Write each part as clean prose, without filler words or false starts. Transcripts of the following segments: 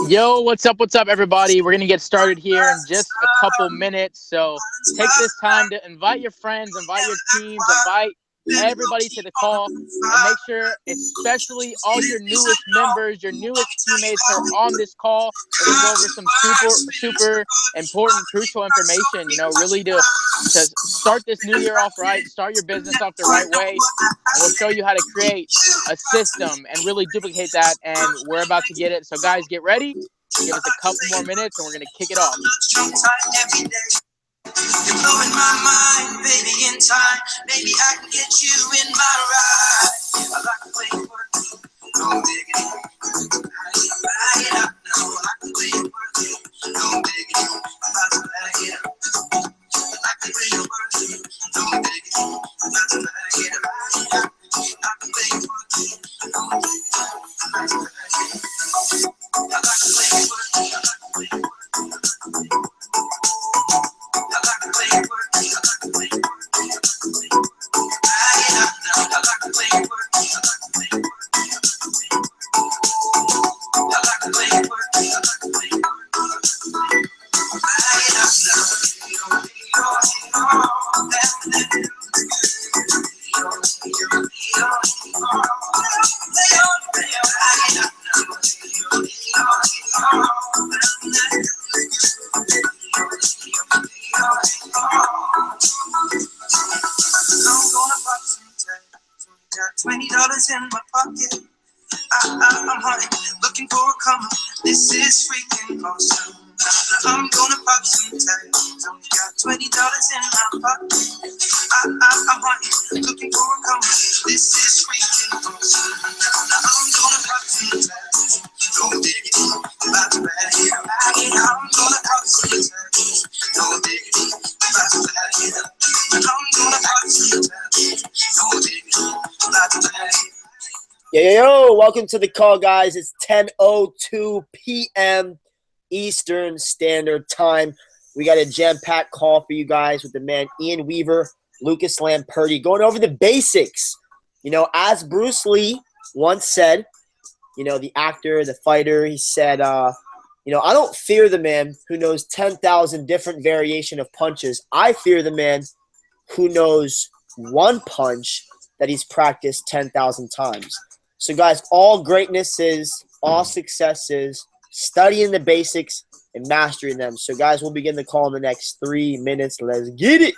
Yo, what's up, everybody? We're going to get started here in just a couple minutes. So take this time to invite your friends, invite your teams, invite everybody to the call, and make sure, especially all your newest members, your newest teammates are on this call. We're going to go over some super important, crucial information, really to start this new year off right, start your business off the right way, and we'll show you how to create a system and really duplicate that, and we're about to get it. So, guys, get ready. Give us a couple more minutes, and we're going to kick it off. You're blowing my mind, baby, in time. Maybe I can get you in my ride. I like the way you work it, no diggity. Bag it up now. I like the way you work it, no diggity. I'm about to bag it up. I like the way you work it, no diggity. I'm about to bag it up. I like the way you work it, no diggity. I'm about to bag it up. I like the way you work it, I like the way you work it. $20 in my pocket. I'm hunting, looking for a come. This is freaking awesome. I'm gonna pop some tags. Only got $20 in my pocket. I'm hunting, looking for a come. This is freaking awesome. I'm gonna pop some tags. No diggity, about to bag it up. I'm gonna pop some tags. No diggity, about to bag it up. I'm gonna pop some tags. No diggity, about to bag it up. Yo, welcome to the call, guys. It's 10:02 p.m. Eastern Standard Time. We got a jam-packed call for you guys with the man Ian Weaver, Lucas Lampertti, going over the basics. As Bruce Lee once said, the actor, the fighter, he said, I don't fear the man who knows 10,000 different variation of punches. I fear the man who knows one punch that he's practiced 10,000 times. So, guys, all greatness is, all success is studying the basics and mastering them. So, guys, we'll begin the call in the next 3 minutes. Let's get it.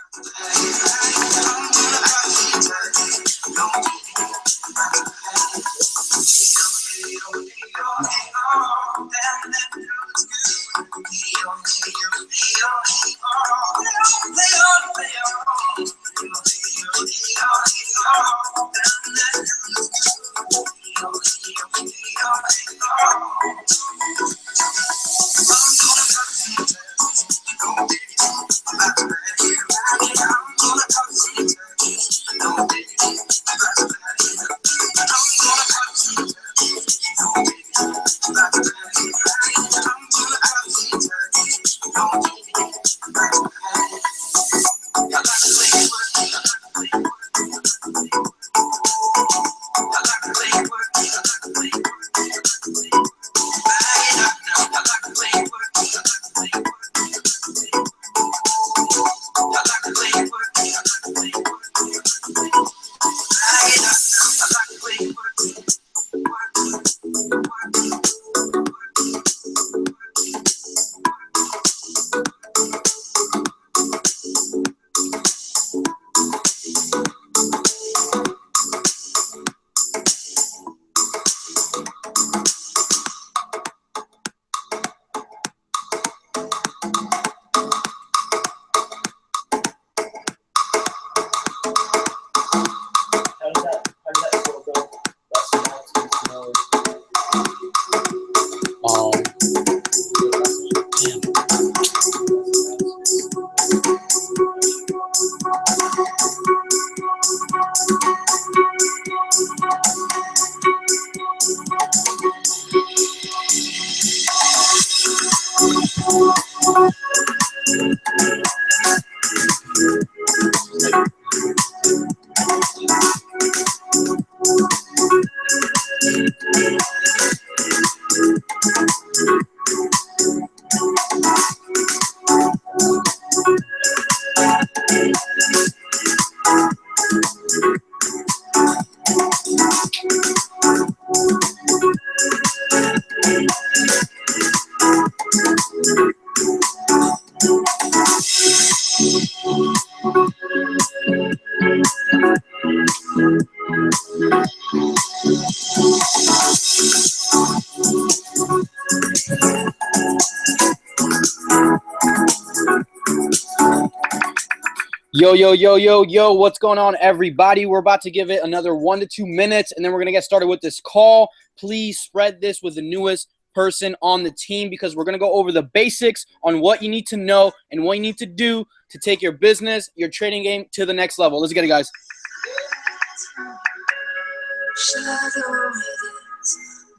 Yo, what's going on, everybody? We're about to give it another 1 to 2 minutes, and then we're going to get started with this call. Please spread this with the newest person on the team because we're going to go over the basics on what you need to know and what you need to do to take your business, your trading game to the next level. Let's get it, guys.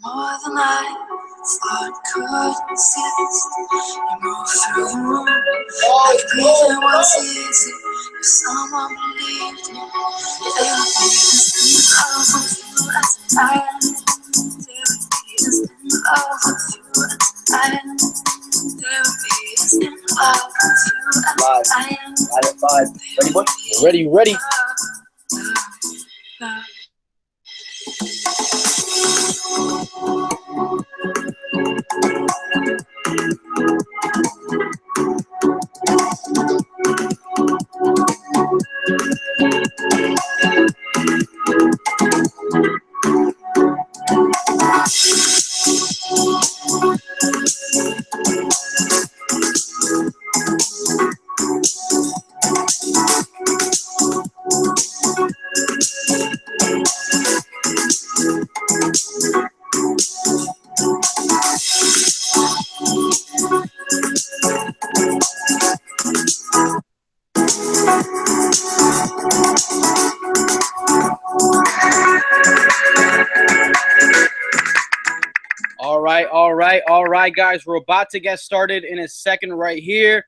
More than I thought could exist. You move through the room like breathing was easy. If someone believed me, they would be in love with you as I am. They would be in love with you as I am. They would be in love with you as I am. Live at 5. Ready, boy? Ready. All right, guys. We're about to get started in a second right here.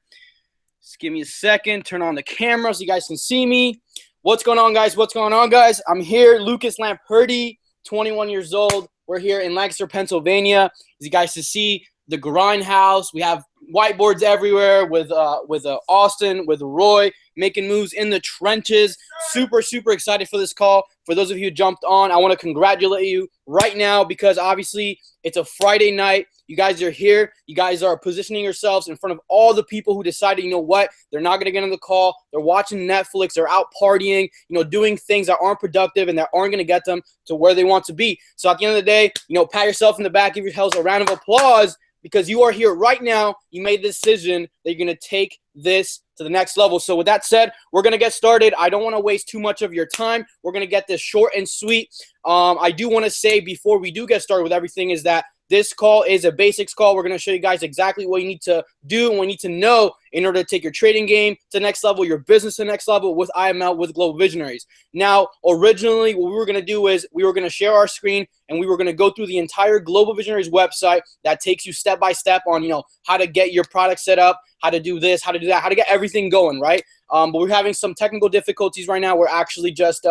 Just give me a second. Turn on the camera so you guys can see me. What's going on, guys? I'm here, Lucas Lampertti, 21 years old. We're here in Lancaster, Pennsylvania. As you guys can see, the Grindhouse. We have whiteboards everywhere with Austin, with Roy, making moves in the trenches. Super, super excited for this call. For those of you who jumped on, I want to congratulate you right now because obviously it's a Friday night. You guys are here. You guys are positioning yourselves in front of all the people who decided, you know what, they're not going to get on the call. They're watching Netflix. They're out partying, doing things that aren't productive and that aren't going to get them to where they want to be. So at the end of the day, pat yourself in the back, give yourselves a round of applause because you are here right now. You made the decision that you're going to take this to the next level. So with that said, we're going to get started. I don't want to waste too much of your time. We're going to get this short and sweet. I do want to say before we do get started with everything is that this call is a basics call. We're going to show you guys exactly what you need to do and what you need to know in order to take your trading game to the next level, your business to the next level with IML, with Global Visionaries. Now, originally, what we were going to do is we were going to share our screen and we were going to go through the entire Global Visionaries website that takes you step by step on, how to get your product set up, how to do this, how to do that, how to get everything going, right? But we're having some technical difficulties right now. We're actually just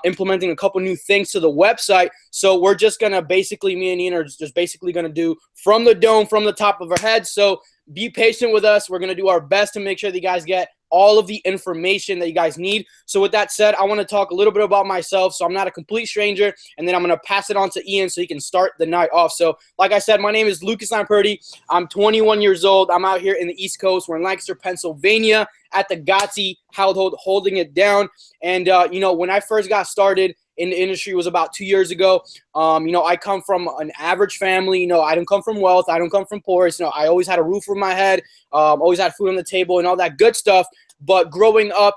implementing a couple new things to the website. So we're just going to basically, me and Ian are just basically going to do from the dome, from the top of our head. So be patient with us. We're going to do our best to make sure that you guys get all of the information that you guys need. So with that said, I want to talk a little bit about myself. So I'm not a complete stranger. And then I'm going to pass it on to Ian so he can start the night off. So like I said, my name is Lucas Lampertti. I'm 21 years old. I'm out here in the East Coast. We're in Lancaster, Pennsylvania at the Gotti household, holding it down. And, when I first got started in the industry was about 2 years ago. I come from an average family. I don't come from wealth. I don't come from poor. I always had a roof over my head, always had food on the table and all that good stuff. But growing up,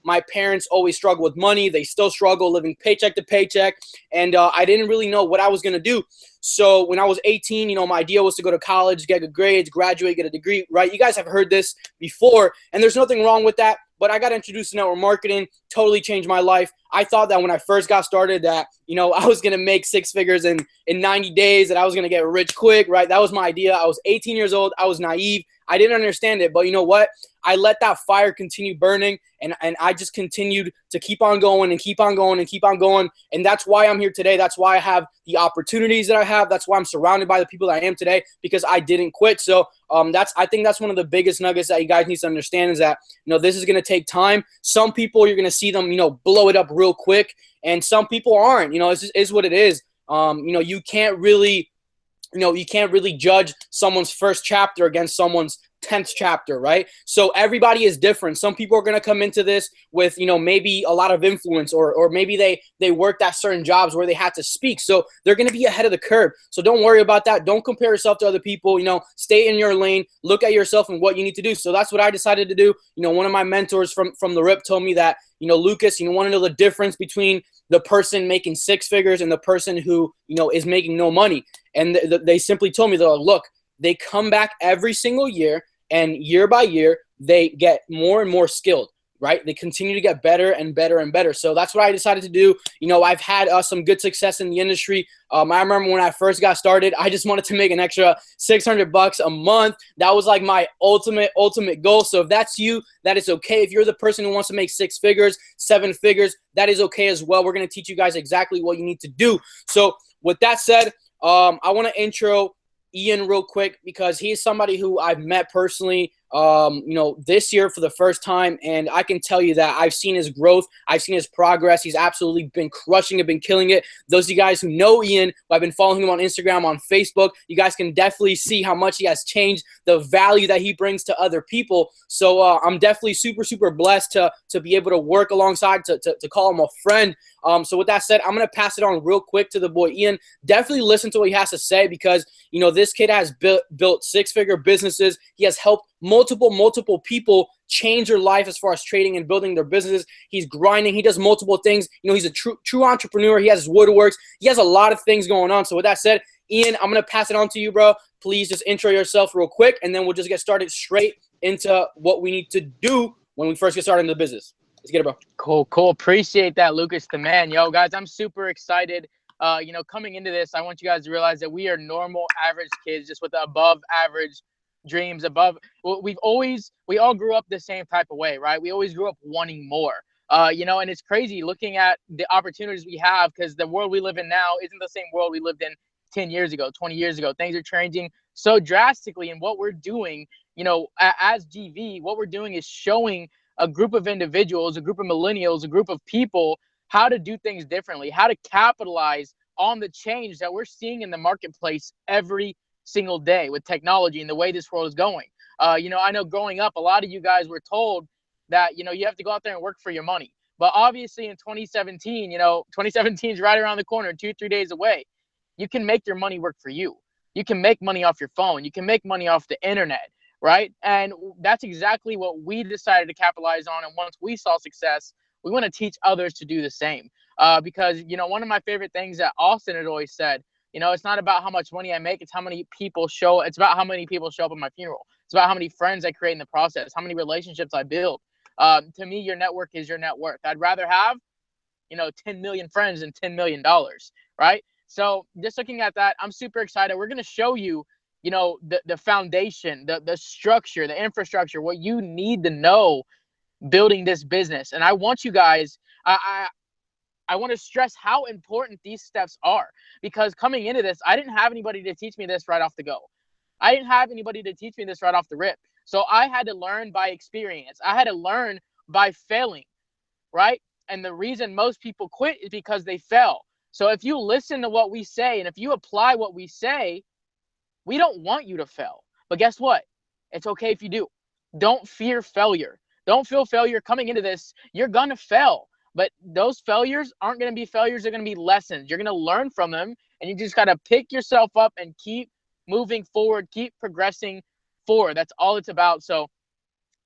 my parents always struggled with money. They still struggle living paycheck to paycheck. And I didn't really know what I was going to do. So when I was 18, my idea was to go to college, get good grades, graduate, get a degree, right? You guys have heard this before, and there's nothing wrong with that. But I got introduced to network marketing, totally changed my life. I thought that when I first got started that, I was going to make six figures in 90 days, that I was going to get rich quick, right? That was my idea. I was 18 years old. I was naive. I didn't understand it. But you know what? I let that fire continue burning, and I just continued to keep on going and keep on going and keep on going. And that's why I'm here today. That's why I have the opportunities that I have. That's why I'm surrounded by the people that I am today, because I didn't quit. So I think that's one of the biggest nuggets that you guys need to understand is that, this is going to take time. Some people, you're going to see them, blow it up real quick. And some people aren't, it is what it is. You can't really judge someone's first chapter against someone's 10th chapter, right? So everybody is different. Some people are going to come into this with, maybe a lot of influence or maybe they worked at certain jobs where they had to speak. So they're going to be ahead of the curve. So don't worry about that. Don't compare yourself to other people, stay in your lane, look at yourself and what you need to do. So that's what I decided to do. One of my mentors from the RIP told me that, Lucas, want to know the difference between the person making six figures and the person who, is making no money. And they simply told me, they're like, look, they come back every single year, and year by year, they get more and more skilled, right? They continue to get better and better and better. So that's what I decided to do. I've had some good success in the industry. I remember when I first got started, I just wanted to make an extra $600 a month. That was like my ultimate goal. So if that's you, that is okay. If you're the person who wants to make six figures, seven figures, that is okay as well. We're going to teach you guys exactly what you need to do. So with that said, I want to intro Ian real quick because he's somebody who I've met personally, this year for the first time. And I can tell you that I've seen his growth. I've seen his progress. He's absolutely been crushing it, been killing it. Those of you guys who know Ian, who have been following him on Instagram, on Facebook, you guys can definitely see how much he has changed, the value that he brings to other people. So I'm definitely super, super blessed to be able to work alongside, to call him a friend. So with that said, I'm going to pass it on real quick to the boy Ian. Definitely listen to what he has to say because, this kid has built six-figure businesses. He has helped multiple people change their life as far as trading and building their businesses. He's grinding. He does multiple things. He's a true entrepreneur. He has his woodworks. He has a lot of things going on. So with that said, Ian, I'm going to pass it on to you, bro. Please just intro yourself real quick, and then we'll just get started straight into what we need to do when we first get started in the business. Let's get it, bro. Cool. Appreciate that, Lucas the man. Yo, guys, I'm super excited. Coming into this, I want you guys to realize that we are normal, average kids, just with above average dreams. We all grew up the same type of way, right? We always grew up wanting more. And it's crazy looking at the opportunities we have because the world we live in now isn't the same world we lived in 10 years ago, 20 years ago. Things are changing so drastically. And what we're doing, as GV, what we're doing is showing a group of individuals, a group of millennials, a group of people how to do things differently, how to capitalize on the change that we're seeing in the marketplace every single day with technology and the way this world is going. I know growing up, a lot of you guys were told that, you have to go out there and work for your money. But obviously in 2017, 2017 is right around the corner, 2-3 days away. You can make your money work for you. You can make money off your phone. You can make money off the internet, right? And that's exactly what we decided to capitalize on. And once we saw success, we want to teach others to do the same. Because, one of my favorite things that Austin had always said, it's not about how much money I make. It's it's about how many people show up at my funeral. It's about how many friends I create in the process, how many relationships I build. To me, your network is your net worth. I'd rather have, 10 million friends than $10 million, right? So just looking at that, I'm super excited. We're going to show you, the foundation, the structure, the infrastructure, what you need to know building this business. And I want you guys, I want to stress how important these steps are, because coming into this, I didn't have anybody to teach me this right off the go. I didn't have anybody to teach me this right off the rip. So I had to learn by experience. I had to learn by failing, right? And the reason most people quit is because they fail. So if you listen to what we say and if you apply what we say, we don't want you to fail. But guess what? It's okay if you do. Don't fear failure. Don't feel failure coming into this. You're going to fail. But those failures aren't going to be failures. They're going to be lessons. You're going to learn from them. And you just got to pick yourself up and keep moving forward, keep progressing forward. That's all it's about. So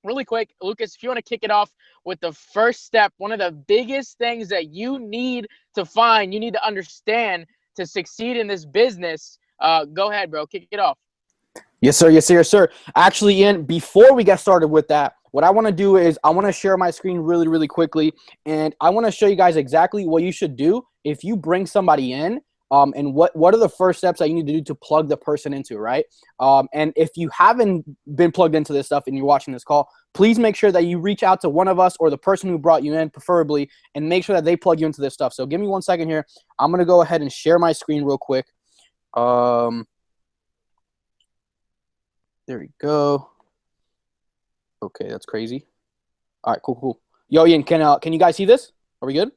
really quick, Lucas, if you want to kick it off with the first step, one of the biggest things that you need to find, you need to understand to succeed in this business. Go ahead, bro. Kick it off. Yes, sir. Yes, sir. Yes, sir. Actually, Ian, before we get started with that, what I want to do is I want to share my screen really, really quickly. And I want to show you guys exactly what you should do if you bring somebody in. And what are the first steps that you need to do to plug the person into, right? And if you haven't been plugged into this stuff and you're watching this call, please make sure that you reach out to one of us or the person who brought you in, preferably, and make sure that they plug you into this stuff. So give me 1 second here. I'm going to go ahead and share my screen real quick. There we go. Okay, that's crazy. All right, cool. Yo, Ian, can you guys see this? Are we good?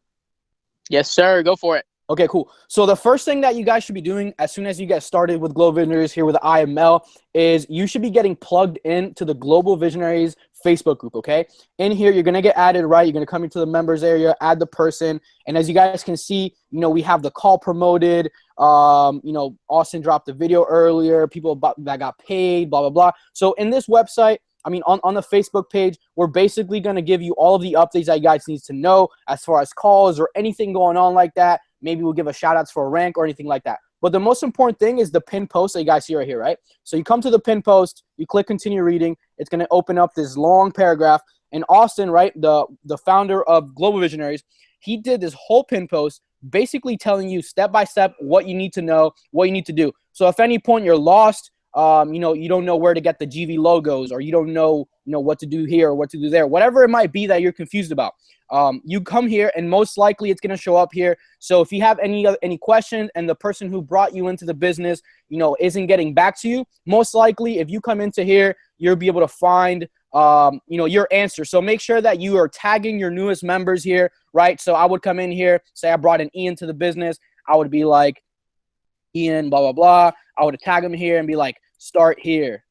Yes, sir. Go for it. Okay, cool. So the first thing that you guys should be doing as soon as you get started with Global Visionaries here with the IML is you should be getting plugged into the Global Visionaries Facebook group, okay? In here, you're going to get added, right? You're going to come into the members area, add the person. And as you guys can see, we have the call promoted. Austin dropped the video earlier, people that got paid, blah, blah, blah. So in this website, on the Facebook page, we're basically going to give you all of the updates that you guys need to know as far as calls or anything going on like that. Maybe we'll give a shout outs for a rank or anything like that. But the most important thing is the pin post that you guys see right here, right? So you come to the pin post, you click continue reading. It's going to open up this long paragraph. And Austin, right, the founder of Global Visionaries, he did this whole pin post basically telling you step by step what you need to know, what you need to do. So if at any point you're lost, you don't know where to get the GV logos, or you don't know, what to do here or what to do there, whatever it might be that you're confused about. You come here and most likely it's going to show up here. So if you have any questions and the person who brought you into the business, isn't getting back to you, most likely if you come into here, you'll be able to find, your answer. So make sure that you are tagging your newest members here, right? So I would come in here, say I brought an Ian to the business. I would be like, Ian, blah, blah, blah. I would tag him here and be like, start here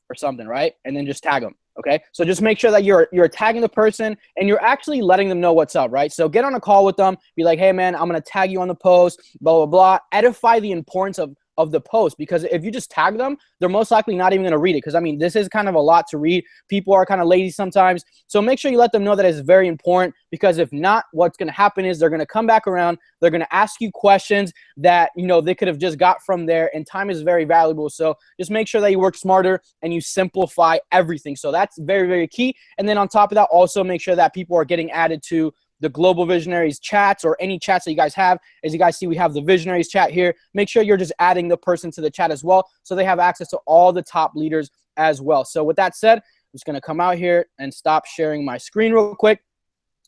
or something, right? And then just tag them, okay? So just make sure that you're tagging the person and you're actually letting them know what's up, right? So get on a call with them, be like, hey, man, I'm going to tag you on the post, blah, blah, blah. Edify the importance of the post, because if you just tag them, they're most likely not even going to read it, because, this is kind of a lot to read. People are kind of lazy sometimes. So make sure you let them know that it's very important, because if not, what's going to happen is they're going to come back around. They're going to ask you questions that, they could have just got from there, and time is very valuable. So just make sure that you work smarter and you simplify everything. So that's very, very key. And then on top of that, also make sure that people are getting added to the Global Visionaries chats or any chats that you guys have. As you guys see, we have the Visionaries chat here. Make sure you're just adding the person to the chat as well, so they have access to all the top leaders as well. So with that said, I'm just going to come out here and stop sharing my screen real quick.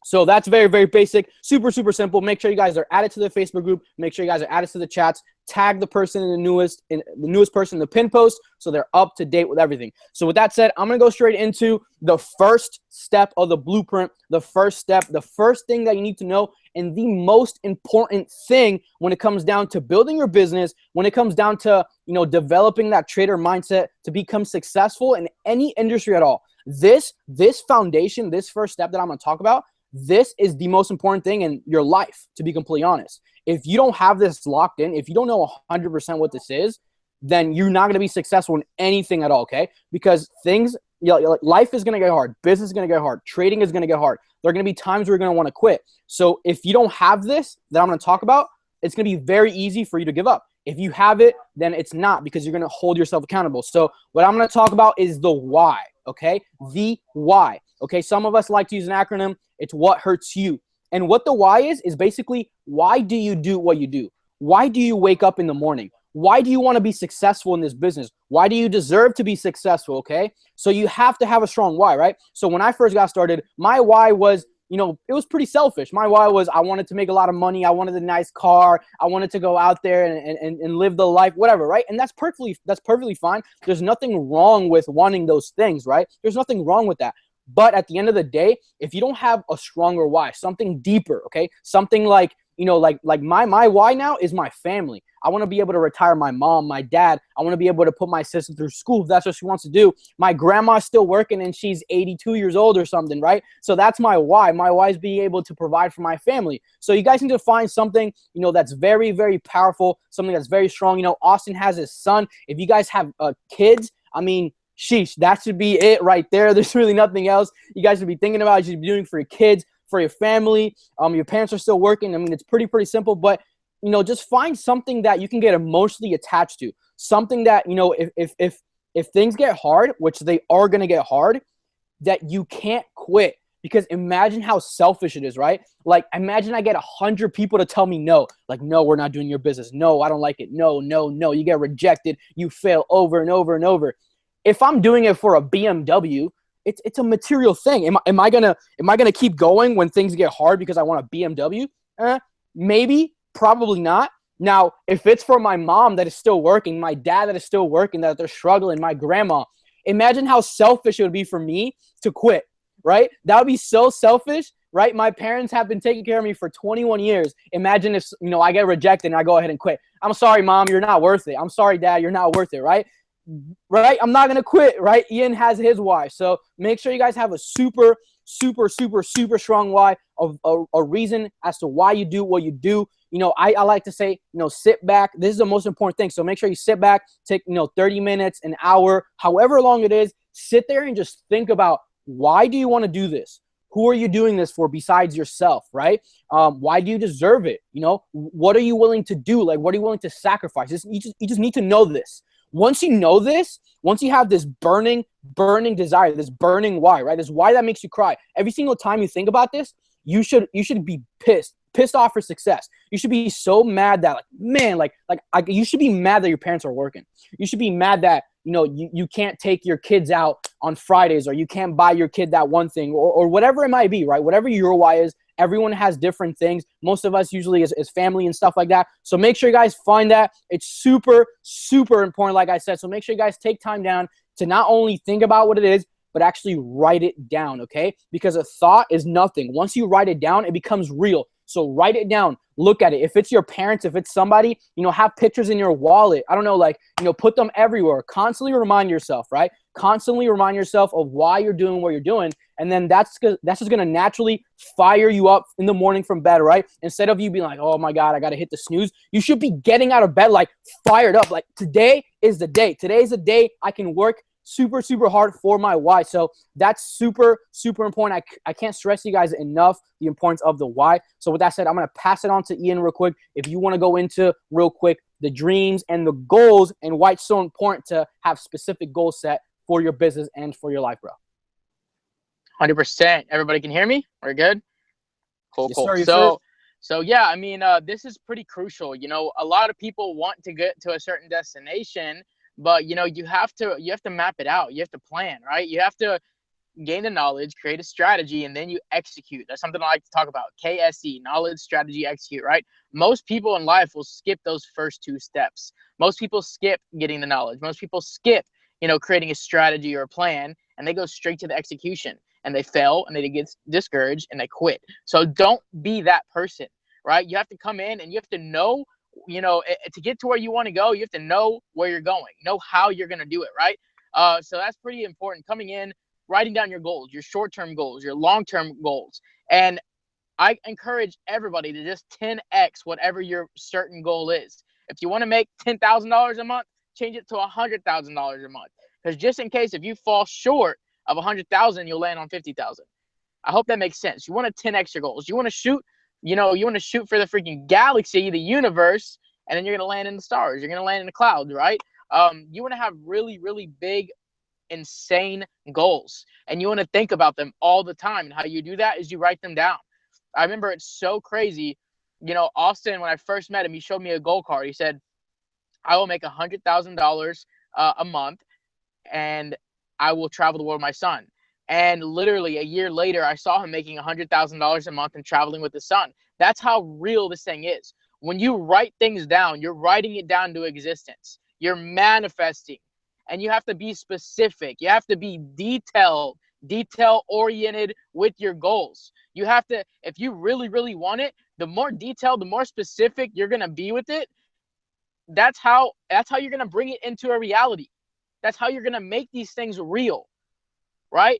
So that's very, very basic, super, super simple. Make sure you guys are added to the Facebook group. Make sure you guys are added to the chats. Tag the person in the newest person in the pin post so they're up to date with everything. So with that said, I'm going to go straight into the first step of the blueprint, the first step, the first thing that you need to know, and the most important thing when it comes down to building your business, when it comes down to, developing that trader mindset to become successful in any industry at all. This foundation, this first step that I'm going to talk about, this is the most important thing in your life, to be completely honest. If you don't have this locked in, if you don't know 100% what this is, then you're not going to be successful in anything at all, okay? Because life is going to get hard. Business is going to get hard. Trading is going to get hard. There are going to be times where you're going to want to quit. So if you don't have this that I'm going to talk about, it's going to be very easy for you to give up. If you have it, then it's not, because you're going to hold yourself accountable. So what I'm going to talk about is the why, okay? The why, okay? Some of us like to use an acronym. It's what hurts you. And what the why is basically, why do you do what you do? Why do you wake up in the morning? Why do you want to be successful in this business? Why do you deserve to be successful, okay? So you have to have a strong why, right? So when I first got started, my why was, it was pretty selfish. My why was I wanted to make a lot of money. I wanted a nice car. I wanted to go out there and live the life, whatever, right? And that's perfectly fine. There's nothing wrong with wanting those things, right? There's nothing wrong with that. But at the end of the day, if you don't have a stronger why, something deeper, okay, something like, like my why now is my family. I want to be able to retire my mom, my dad. I want to be able to put my sister through school if that's what she wants to do. My grandma's still working and she's 82 years old or something, right? So that's my why. My why is being able to provide for my family. So you guys need to find something, that's very, very powerful, something that's very strong. Austin has his son. If you guys have kids, I mean, sheesh, that should be it right there. There's really nothing else you guys should be thinking about. You should be doing for your kids, for your family. Your parents are still working. I mean, it's pretty simple, but just find something that you can get emotionally attached to. Something that, if things get hard, which they are going to get hard, that you can't quit. Because imagine how selfish it is, right? Like, imagine I get 100 people to tell me no. Like, no, we're not doing your business. No, I don't like it. No, no, no. You get rejected. You fail over and over and over. If I'm doing it for a BMW, it's a material thing. Am I gonna keep going when things get hard because I want a BMW? Maybe, probably not. Now, if it's for my mom that is still working, my dad that is still working, that they're struggling, my grandma, imagine how selfish it would be for me to quit, right? That would be so selfish, right? My parents have been taking care of me for 21 years. Imagine if, I get rejected and I go ahead and quit. I'm sorry, Mom, you're not worth it. I'm sorry, Dad, you're not worth it, right? Right? I'm not going to quit, right? Ian has his why. So make sure you guys have a super, super, super, super strong why, of a reason as to why you do what you do. I like to say, sit back. This is the most important thing. So make sure you sit back, take, 30 minutes, an hour, however long it is, sit there and just think about, why do you want to do this? Who are you doing this for besides yourself, right? Why do you deserve it? What are you willing to do? Like, what are you willing to sacrifice? You just need to know this. Once you know this, once you have this burning desire, this burning why, right? This why that makes you cry. Every single time you think about this, you should be pissed off for success. You should be so mad that, you should be mad that your parents are working. You should be mad that, you can't take your kids out on Fridays, or you can't buy your kid that one thing, or whatever it might be, right? Whatever your why is. Everyone has different things. Most of us usually is family and stuff like that. So make sure you guys find that. It's super, super important, like I said. So make sure you guys take time down to not only think about what it is, but actually write it down, okay? Because a thought is nothing. Once you write it down, it becomes real. So write it down. Look at it. If it's your parents, if it's somebody, have pictures in your wallet. I don't know, put them everywhere. Constantly remind yourself, right? Constantly remind yourself of why you're doing what you're doing. And then that's just going to naturally fire you up in the morning from bed, right? Instead of you being like, oh my God, I got to hit the snooze. You should be getting out of bed, like, fired up. Like, today is the day. Today's the day I can work super, super hard for my why. So that's super, super important. I can't stress you guys enough the importance of the why. So with that said, I'm going to pass it on to Ian real quick. If you want to go into real quick the dreams and the goals, and why it's so important to have specific goals set for your business and for your life, bro. 100%. Everybody can hear me? We're good? Cool, Yes, cool. sir, So yeah, I mean, this is pretty crucial. A lot of people want to get to a certain destination, but you have to map it out. You have to plan, right? You have to gain the knowledge, create a strategy, and then you execute. That's something I like to talk about. KSE, knowledge, strategy, execute, right? Most people in life will skip those first two steps. Most people skip getting the knowledge. Most people skip, creating a strategy or a plan, and they go straight to the execution, and they fail, and they get discouraged, and they quit. So don't be that person, right? You have to come in and you have to know, to get to where you want to go, you have to know where you're going, know how you're going to do it, right? So that's pretty important. Coming in, writing down your goals, your short-term goals, your long-term goals. And I encourage everybody to just 10x whatever your certain goal is. If you want to make $10,000 a month, change it to $100,000 a month. Because just in case, if you fall short of 100,000, you'll land on 50,000. I hope that makes sense. You want to 10x your goals. You want to shoot, you want to shoot for the freaking galaxy, the universe, and then you're going to land in the stars. You're going to land in the clouds, right? You want to have really, really big, insane goals, and you want to think about them all the time. And how you do that is you write them down. I remember it's so crazy. Austin, when I first met him, he showed me a goal card. He said, I will make $100,000 a month, and I will travel the world with my son. And literally a year later, I saw him making $100,000 a month and traveling with his son. That's how real this thing is. When you write things down, you're writing it down to existence. You're manifesting. And you have to be specific. You have to be detail-oriented with your goals. You have to, if you really, really want it, the more detailed, the more specific you're going to be with it, that's how you're going to bring it into a reality. That's how you're going to make these things real, right?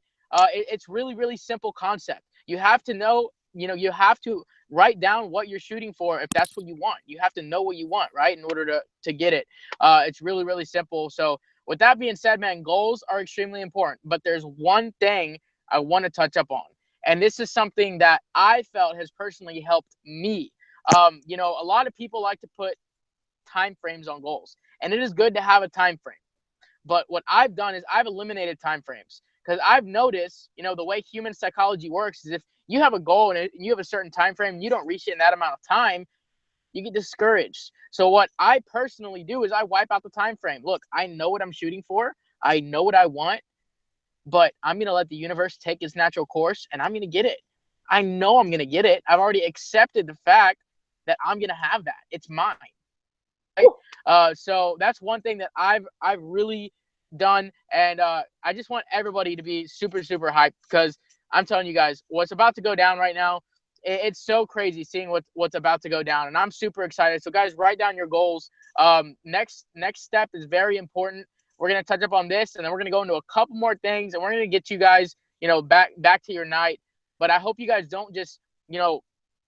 It's really, really simple concept. You have to know, you have to write down what you're shooting for if that's what you want. You have to know what you want, right, in order to get it. It's really, really simple. So with that being said, man, goals are extremely important. But there's one thing I want to touch up on. And this is something that I felt has personally helped me. A lot of people like to put time frames on goals. And it is good to have a time frame. But what I've done is I've eliminated time frames. Because I've noticed, the way human psychology works is if you have a goal and you have a certain time frame and you don't reach it in that amount of time, you get discouraged. So what I personally do is I wipe out the time frame. Look, I know what I'm shooting for. I know what I want, but I'm going to let the universe take its natural course, and I'm going to get it. I know I'm going to get it. I've already accepted the fact that I'm going to have that. It's mine. Right? So that's one thing that I've really done, and I just want everybody to be super, super hyped, because I'm telling you guys, what's about to go down right now, it's so crazy seeing what's about to go down, and I'm super excited. So guys, write down your goals. Next step is very important. We're going to touch up on this, and then we're going to go into a couple more things, and we're going to get you guys, back to your night. But I hope you guys don't just,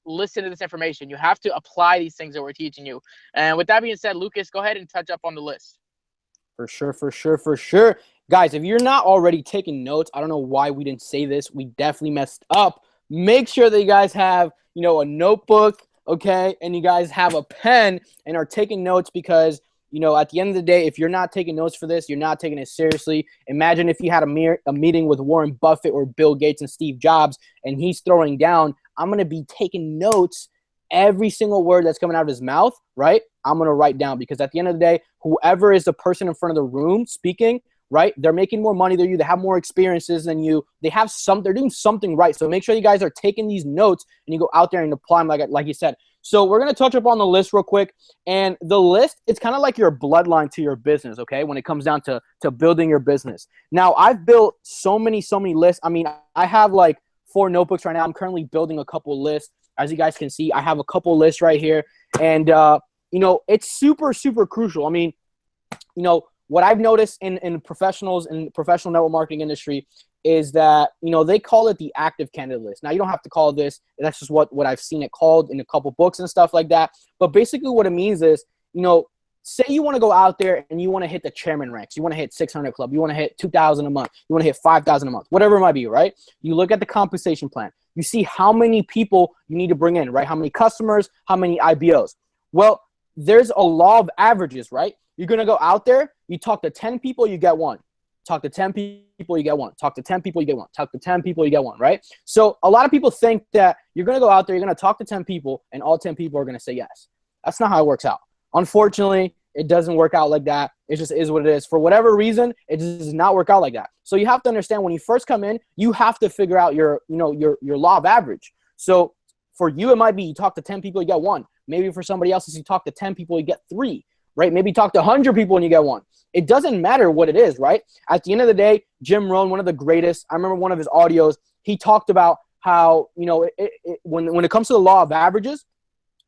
listen to this information. You have to apply these things that we're teaching you. And with that being said, Lucas, go ahead and touch up on the list. For sure. Guys, if you're not already taking notes, I don't know why we didn't say this. We definitely messed up. Make sure that you guys have, a notebook, okay, and you guys have a pen and are taking notes, because, at the end of the day, if you're not taking notes for this, you're not taking it seriously. Imagine if you had a meeting with Warren Buffett or Bill Gates and Steve Jobs, and he's throwing down, I'm going to be taking notes. Every single word that's coming out of his mouth, right, I'm going to write down, because at the end of the day, whoever is the person in front of the room speaking, right, they're making more money than you. They have more experiences than you. They're doing something right. So make sure you guys are taking these notes and you go out there and apply them like you said. So we're going to touch up on the list real quick. And the list, it's kind of like your bloodline to your business, okay, when it comes down to building your business. Now, I've built so many lists. I mean, I have like 4 notebooks right now. I'm currently building a couple lists. As you guys can see, I have a couple lists right here. And, it's super, super crucial. I mean, what I've noticed in professionals in professional network marketing industry is that, they call it the active candidate list. Now, you don't have to call it this. That's just what I've seen it called in a couple books and stuff like that. But basically what it means is, say you want to go out there and you want to hit the chairman ranks. You want to hit 600 club. You want to hit 2,000 a month. You want to hit 5,000 a month, whatever it might be, right? You look at the compensation plan. You see how many people you need to bring in, right? How many customers, how many IBOs. Well, there's a law of averages, right? You're going to go out there, you talk to 10 people, you get one. Talk to 10 people, you get one. Talk to 10 people, you get one. Talk to 10 people, you get one, right? So a lot of people think that you're going to go out there, you're going to talk to 10 people, and all 10 people are going to say yes. That's not how it works out. Unfortunately, It doesn't work out like that. It just is what it is. For whatever reason, it just does not work out like that. So you have to understand when you first come in, you have to figure out your law of average. So for you, it might be you talk to 10 people, you get 1. Maybe for somebody else, you talk to 10 people, you get 3, right? Maybe you talk to 100 people and you get 1. It doesn't matter what it is, right? At the end of the day, Jim Rohn, one of the greatest, I remember one of his audios, he talked about how, when it comes to the law of averages,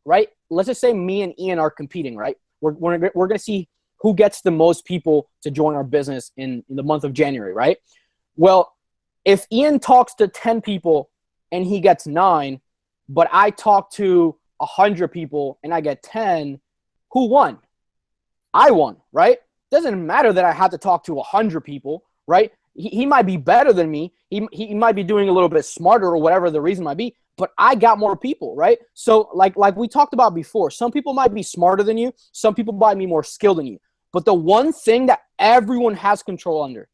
right? Let's just say me and Ian are competing, right? We're going to see who gets the most people to join our business in the month of January, right? Well, if Ian talks to 10 people and he gets 9, but I talk to 100 people and I get 10, who won? I won, right? Doesn't matter that I had to talk to 100 people, right? He might be better than me. He might be doing a little bit smarter or whatever the reason might be, but I got more people, right? So like we talked about before, some people might be smarter than you. Some people might be more skilled than you. But the one thing that everyone has control under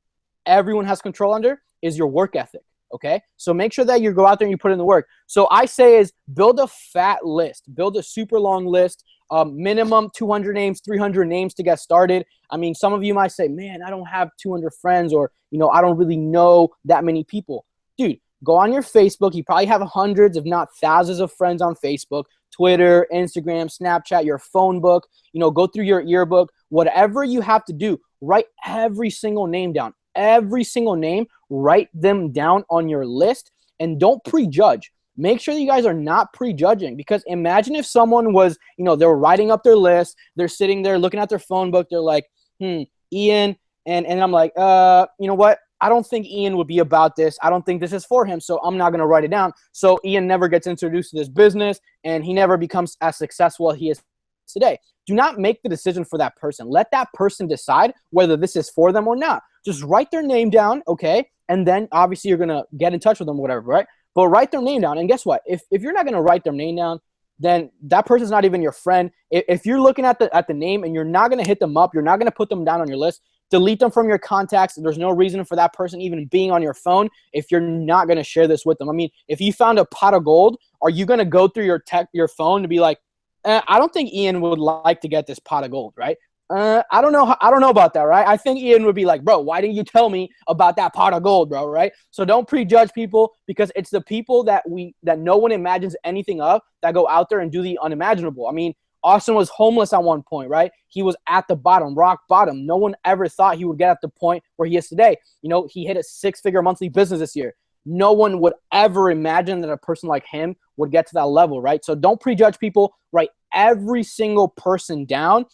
is your work ethic, okay? So make sure that you go out there and you put in the work. So I say is build a fat list. Build a super long list. Minimum 200 names, 300 names to get started. I mean, some of you might say, man, I don't have 200 friends, or, I don't really know that many people. Dude, go on your Facebook. You probably have hundreds, if not thousands of friends on Facebook, Twitter, Instagram, Snapchat, your phone book, go through your yearbook, whatever you have to do, write every single name down, write them down on your list, and don't prejudge. Make sure that you guys are not prejudging, because imagine if someone was, they were writing up their list. They're sitting there looking at their phone book. They're like, Ian. And I'm like, you know what? I don't think Ian would be about this. I don't think this is for him. So I'm not going to write it down. So Ian never gets introduced to this business and he never becomes as successful as he is today. Do not make the decision for that person. Let that person decide whether this is for them or not. Just write their name down. Okay. And then obviously you're going to get in touch with them or whatever, right? But write their name down. And guess what? If you're not going to write their name down, then that person's not even your friend. If you're looking at the name and you're not going to hit them up, you're not going to put them down on your list, delete them from your contacts. There's no reason for that person even being on your phone if you're not going to share this with them. I mean, if you found a pot of gold, are you going to go through your phone to be like, I don't think Ian would like to get this pot of gold, right? I don't know about that, right? I think Ian would be like, bro, why didn't you tell me about that pot of gold, bro, right? So don't prejudge people, because it's the people that no one imagines anything of that go out there and do the unimaginable. I mean, Austin was homeless at one point, right? He was at the bottom, rock bottom. No one ever thought he would get at the point where he is today. He hit a 6-figure monthly business this year. No one would ever imagine that a person like him would get to that level, right? So don't prejudge people. Write every single person down,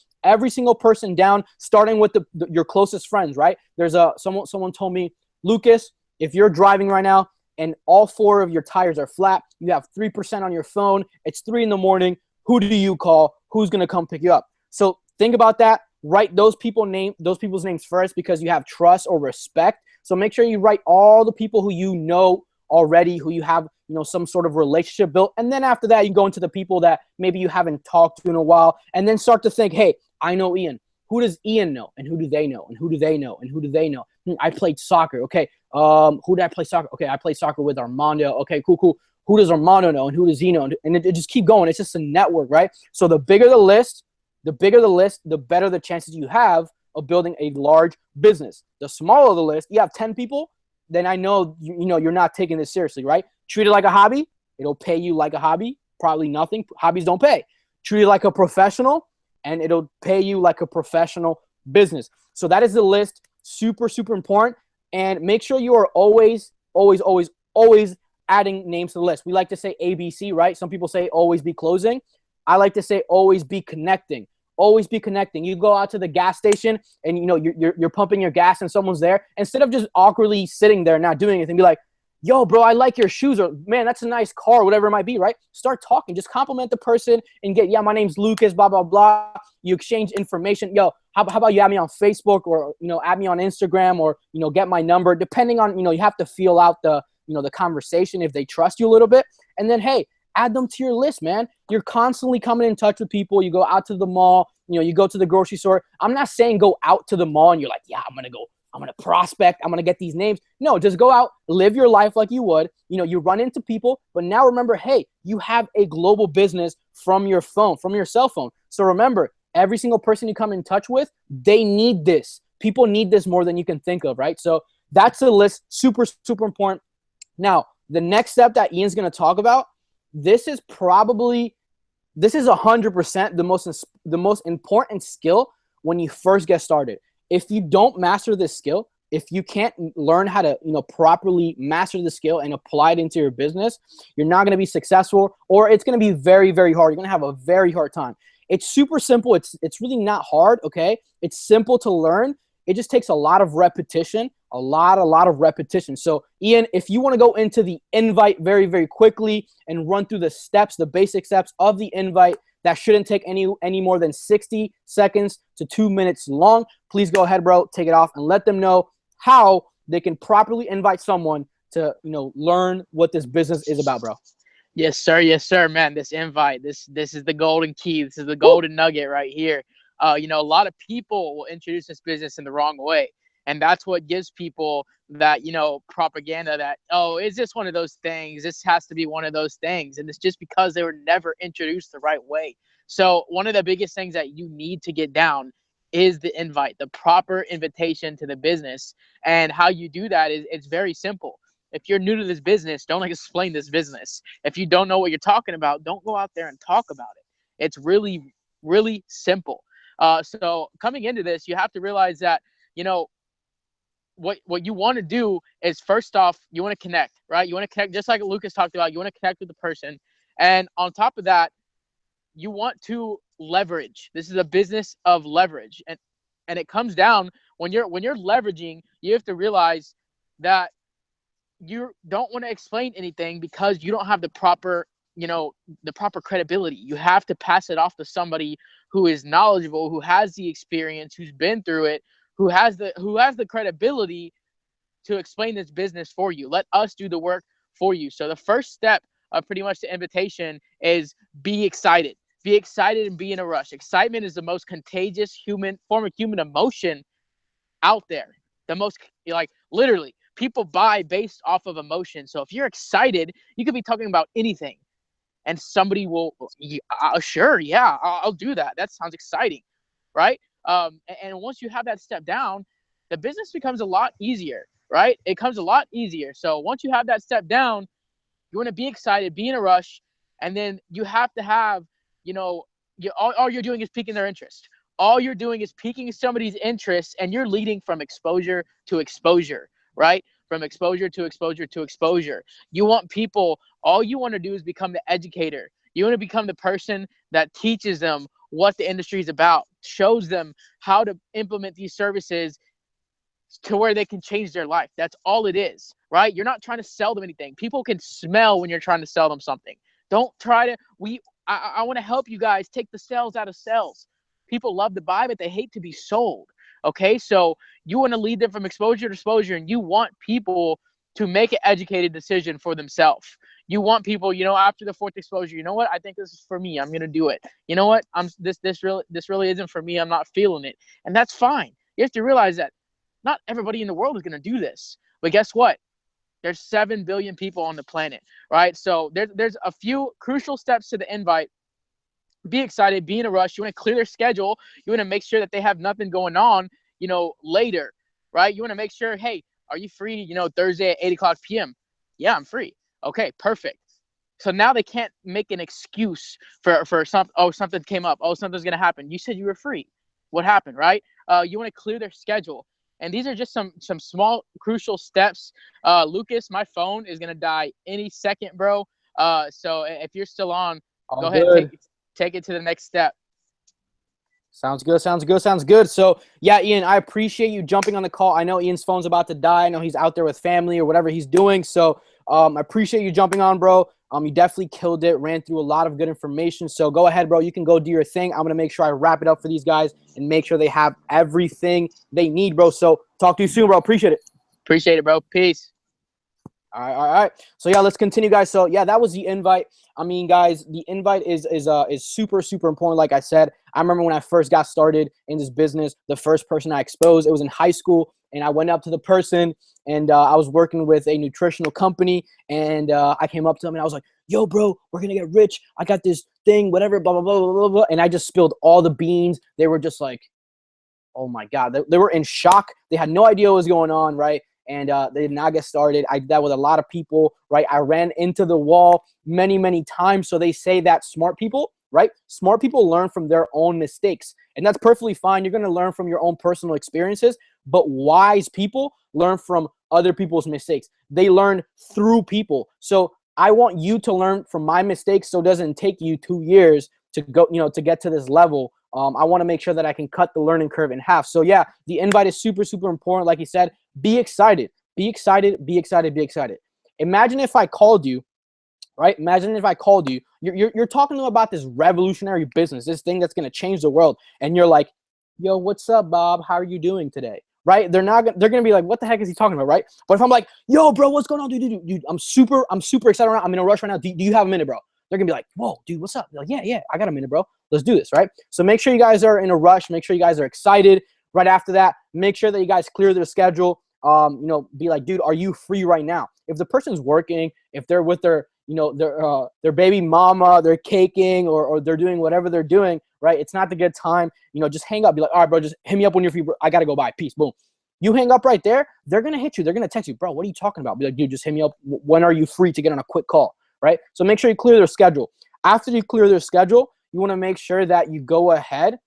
starting with your closest friends, right? There's someone told me, Lucas, if you're driving right now and all 4 of your tires are flat, you have 3% on your phone, it's 3 a.m, who do you call? Who's going to come pick you up? So think about that. Write those people's names first, because you have trust or respect. So make sure you write all the people who you know already, who you have some sort of relationship built. And then after that, you go into the people that maybe you haven't talked to in a while, and then start to think, hey, I know Ian. Who does Ian know? And who do they know? And who do they know? And who do they know? I played soccer. Okay. Who did I play soccer? Okay, I played soccer with Armando. Okay, cool. Who does Armando know? And who does he know? And it just keep going. It's just a network, right? So the bigger the list, the better the chances you have of building a large business. The smaller the list, you have 10 people, then I know you're not taking this seriously, right? Treat it like a hobby. It'll pay you like a hobby. Probably nothing. Hobbies don't pay. Treat it like a professional, and it'll pay you like a professional business. So that is the list. Super, super important. And make sure you are always adding names to the list. We like to say ABC, right? Some people say always be closing. I like to say always be connecting. Always be connecting. You go out to the gas station and you're pumping your gas and someone's there. Instead of just awkwardly sitting there not doing anything, be like, yo, bro, I like your shoes, or man, that's a nice car, whatever it might be, right? Start talking. Just compliment the person and get, yeah, my name's Lucas, blah, blah, blah. You exchange information. Yo, how about you add me on Facebook, or, add me on Instagram, or, get my number, depending on, you have to feel out the conversation if they trust you a little bit. And then, hey, add them to your list, man. You're constantly coming in touch with people. You go out to the mall, you go to the grocery store. I'm not saying go out to the mall and you're like, yeah, I'm going to prospect. I'm going to get these names. No, just go out, live your life like you would. You run into people, but now remember, hey, you have a global business from your phone, from your cell phone. So remember, every single person you come in touch with, they need this. People need this more than you can think of, right? So that's a list. Super, super important. Now, the next step that Ian's going to talk about, this is 100% the most important skill when you first get started. If you don't master this skill, if you can't learn how to, properly master the skill and apply it into your business, you're not going to be successful, or it's going to be very, very hard. You're going to have a very hard time. It's super simple. It's really not hard, okay? It's simple to learn. It just takes a lot of repetition, a lot of repetition. So, Ian, if you want to go into the invite very, very quickly and run through the steps, the basic steps of the invite, that shouldn't take any more than 60 seconds to 2 minutes long. Please go ahead, bro. Take it off and let them know how they can properly invite someone to, learn what this business is about, bro. Yes, sir. Yes, sir, man. This invite, this is the golden key. This is the golden nugget right here. A lot of people will introduce this business in the wrong way. And that's what gives people that, propaganda that, oh, is this one of those things? This has to be one of those things. And it's just because they were never introduced the right way. So one of the biggest things that you need to get down is the invite, the proper invitation to the business. And how you do that is it's very simple. If you're new to this business, don't explain this business. If you don't know what you're talking about, don't go out there and talk about it. It's really, really simple. So coming into this, you have to realize that, what you want to do is, first off, you want to connect, right? You want to connect, just like Lucas talked about. You want to connect with the person. And on top of that, you want to leverage. This is a business of leverage. And it comes down when you're leveraging, you have to realize that you don't want to explain anything because you don't have the proper credibility. You have to pass it off to somebody who is knowledgeable, who has the experience, who's been through it, who has the credibility to explain this business for you. Let us do the work for you. So the first step of pretty much the invitation is be excited. Be excited and be in a rush. Excitement is the most contagious form of human emotion out there. The most, literally, people buy based off of emotion. So if you're excited, you could be talking about anything, and somebody will, sure, yeah, I'll do that. That sounds exciting, right? And once you have that step down, the business becomes a lot easier, right? It comes a lot easier. So once you have that step down, you want to be excited, be in a rush, and then you have to have, all you're doing is piquing their interest. All you're doing is piquing somebody's interest, and you're leading from exposure to exposure, right? From exposure to exposure to exposure. You want people, all you want to do is become the educator. You want to become the person that teaches them what the industry is about, shows them how to implement these services to where they can change their life. That's all it is, right? You're not trying to sell them anything. People can smell when you're trying to sell them something. Don't try to, I want to help you guys take the sales out of sales. People love to buy, but they hate to be sold. Okay, so you want to lead them from exposure to exposure, and you want people to make an educated decision for themselves. You want people, after the fourth exposure, you know what? I think this is for me. I'm gonna do it. You know what? This really isn't for me. I'm not feeling it, and that's fine. You have to realize that not everybody in the world is gonna do this, but guess what? There's 7 billion people on the planet, right? So there's a few crucial steps to the invite. Be excited, be in a rush. You want to clear their schedule. You want to make sure that they have nothing going on, later, right? You want to make sure, hey, are you free, Thursday at 8:00 p.m.? Yeah, I'm free. Okay, perfect. So now they can't make an excuse for something. Oh, something came up. Oh, something's going to happen. You said you were free. What happened, right? You want to clear their schedule. And these are just some small, crucial steps. Lucas, my phone is going to die any second, bro. So if you're still on, go ahead, take it to the next step. Sounds good. So, yeah, Ian, I appreciate you jumping on the call. I know Ian's phone's about to die. I know he's out there with family or whatever he's doing. So, I appreciate you jumping on, bro. You definitely killed it, ran through a lot of good information. So, go ahead, bro. You can go do your thing. I'm going to make sure I wrap it up for these guys and make sure they have everything they need, bro. So, talk to you soon, bro. Appreciate it. Appreciate it, bro. Peace. All right. So, yeah, let's continue, guys. So, yeah, that was the invite. I mean, guys, the invite is super, super important. Like I said, I remember when I first got started in this business, the first person I exposed, it was in high school, and I went up to the person, and I was working with a nutritional company, and I came up to him, and I was like, yo, bro, we're going to get rich. I got this thing, whatever, blah, blah, blah, blah, blah, blah. And I just spilled all the beans. They were just like, oh my God. They were in shock. They had no idea what was going on, right? And they did not get started. I did that with a lot of people, right? I ran into the wall many, many times. So they say that smart people, right? Smart people learn from their own mistakes. And that's perfectly fine. You're going to learn from your own personal experiences. But wise people learn from other people's mistakes. They learn through people. So I want you to learn from my mistakes so it doesn't take you 2 years to go, to get to this level. I want to make sure that I can cut the learning curve in half. So yeah, the invite is super, super important. Like you said, be excited, be excited, be excited, be excited. Imagine if I called you, right? Imagine if I called you, you're talking to them about this revolutionary business, this thing that's going to change the world. And you're like, yo, what's up, Bob? How are you doing today? Right? They're going to be like, what the heck is he talking about? Right? But if I'm like, yo, bro, what's going on? Dude, I'm super excited right now. I'm in a rush right now. Do you have a minute, bro? They're going to be like, whoa, dude, what's up? They're like, yeah, I got a minute, bro. Let's do this, right? So make sure you guys are in a rush. Make sure you guys are excited. Right after that, make sure that you guys clear their schedule. Be like, dude, are you free right now? If the person's working, if they're with their baby mama, they're caking or they're doing whatever they're doing, right? It's not the good time. Just hang up. Be like, all right, bro, just hit me up when you're free. Bro. I got to go by. Peace. Boom. You hang up right there. They're going to hit you. They're going to text you, bro, what are you talking about? Be like, dude, just hit me up. When are you free to get on a quick call, right? So make sure you clear their schedule. After you clear their schedule, you want to make sure that you go ahead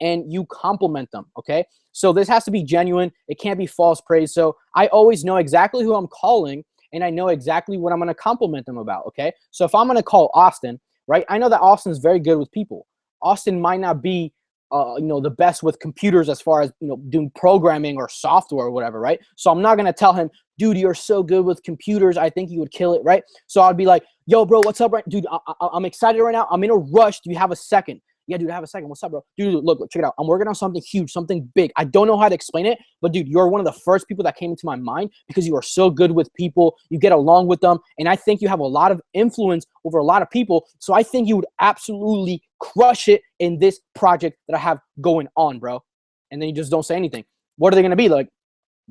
and you compliment them, okay? So this has to be genuine. It can't be false praise. So I always know exactly who I'm calling, and I know exactly what I'm going to compliment them about, okay? So if I'm going to call Austin, right, I know that Austin's very good with people. Austin might not be, the best with computers as far as, doing programming or software or whatever, right? So I'm not going to tell him, dude, you're so good with computers. I think you would kill it, right? So I'd be like, yo, bro, what's up, right? Dude, I'm excited right now. I'm in a rush. Do you have a second? Yeah, dude, I have a second. What's up, bro? Dude, look, check it out. I'm working on something huge, something big. I don't know how to explain it, but dude, you're one of the first people that came into my mind because you are so good with people. You get along with them. And I think you have a lot of influence over a lot of people. So I think you would absolutely crush it in this project that I have going on, bro. And then you just don't say anything. What are they going to be like?